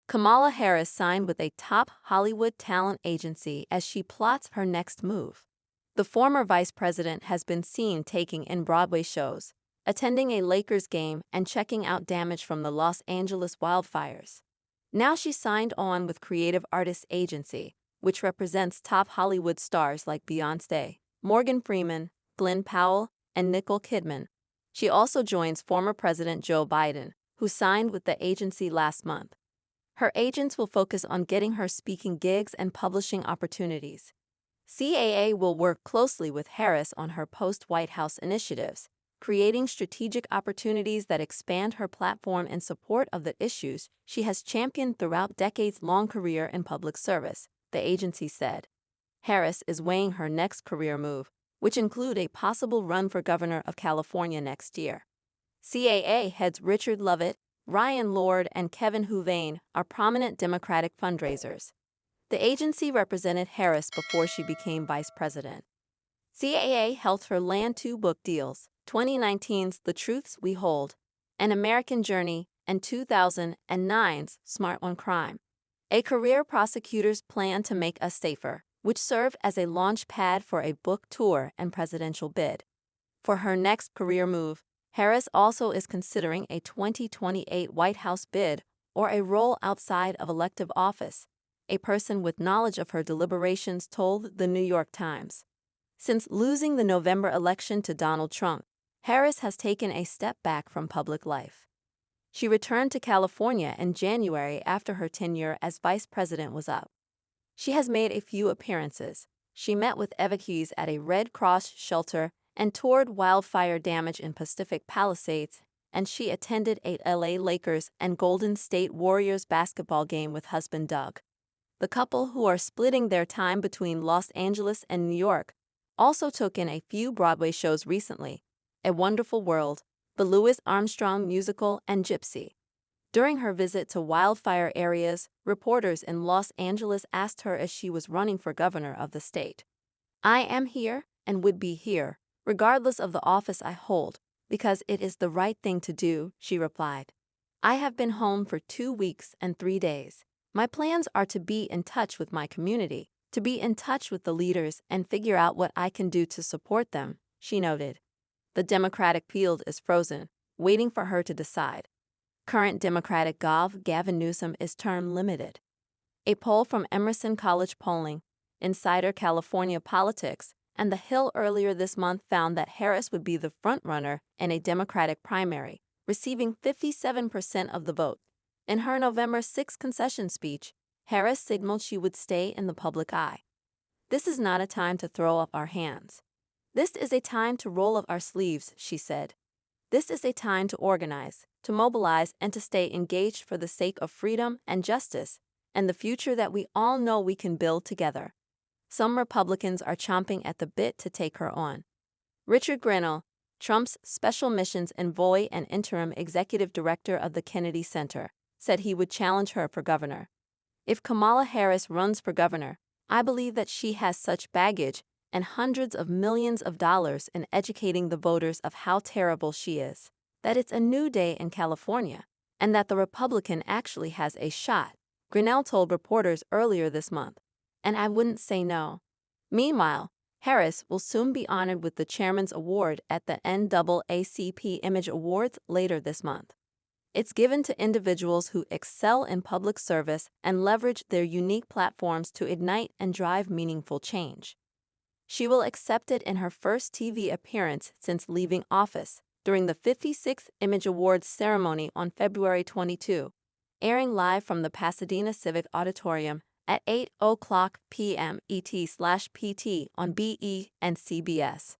Kamala Harris signed with a top Hollywood talent agency as she plots her next move. The former vice president has been seen taking in Broadway shows, attending a Lakers game, and checking out damage from the Los Angeles wildfires. Now she signed on with Creative Artists Agency, which represents top Hollywood stars like Beyoncé, Morgan Freeman, Glenn Powell, and Nicole Kidman. She also joins former President Joe Biden, who signed with the agency last month. Her agents will focus on getting her speaking gigs and publishing opportunities. CAA will work closely with Harris on her post-White House initiatives, creating strategic opportunities that expand her platform in support of the issues she has championed throughout decades-long career in public service, the agency said. Harris is weighing her next career move, which include a possible run for governor of California next year. CAA heads Richard Lovett, Ryan Lord, and Kevin Huvane are prominent Democratic fundraisers. The agency represented Harris before she became vice president. CAA helped her land two book deals, 2019's The Truths We Hold, An American Journey, and 2009's Smart on Crime, a career prosecutor's plan to make us safer, which served as a launch pad for a book tour and presidential bid. For her next career move, Harris also is considering a 2028 White House bid or a role outside of elective office, a person with knowledge of her deliberations told the New York Times. Since losing the November election to Donald Trump, Harris has taken a step back from public life. She returned to California in January after her tenure as vice president was up. She has made a few appearances. She met with evacuees at a Red Cross shelter and toured wildfire damage in Pacific Palisades, and she attended a LA Lakers and Golden State Warriors basketball game with husband Doug. The couple, who are splitting their time between Los Angeles and New York, also took in a few Broadway shows recently: A Wonderful World, the Louis Armstrong musical, and Gypsy. During her visit to wildfire areas, reporters in Los Angeles asked her if she was running for governor of the state. "I am here and would be here, regardless of the office I hold, because it is the right thing to do," she replied. "I have been home for 2 weeks and 3 days. My plans are to be in touch with my community, to be in touch with the leaders and figure out what I can do to support them," she noted. The Democratic field is frozen, waiting for her to decide. Current Democratic Gov. Gavin Newsom is term limited. A poll from Emerson College Polling, Insider California Politics, and The Hill earlier this month found that Harris would be the frontrunner in a Democratic primary, receiving 57% of the vote. In her November 6 concession speech, Harris signaled she would stay in the public eye. "This is not a time to throw up our hands. This is a time to roll up our sleeves," she said. "This is a time to organize, to mobilize, and to stay engaged for the sake of freedom and justice, and the future that we all know we can build together." Some Republicans are chomping at the bit to take her on. Richard Grenell, Trump's special missions envoy and interim executive director of the Kennedy Center, said he would challenge her for governor. "If Kamala Harris runs for governor, I believe that she has such baggage and hundreds of millions of dollars in educating the voters of how terrible she is, that it's a new day in California, and that the Republican actually has a shot," Grenell told reporters earlier this month. "And I wouldn't say no." Meanwhile, Harris will soon be honored with the Chairman's Award at the NAACP Image Awards later this month. It's given to individuals who excel in public service and leverage their unique platforms to ignite and drive meaningful change. She will accept it in her first TV appearance since leaving office, during the 56th Image Awards ceremony on February 22, airing live from the Pasadena Civic Auditorium at 8:00 p.m. ET/PT on BE and CBS.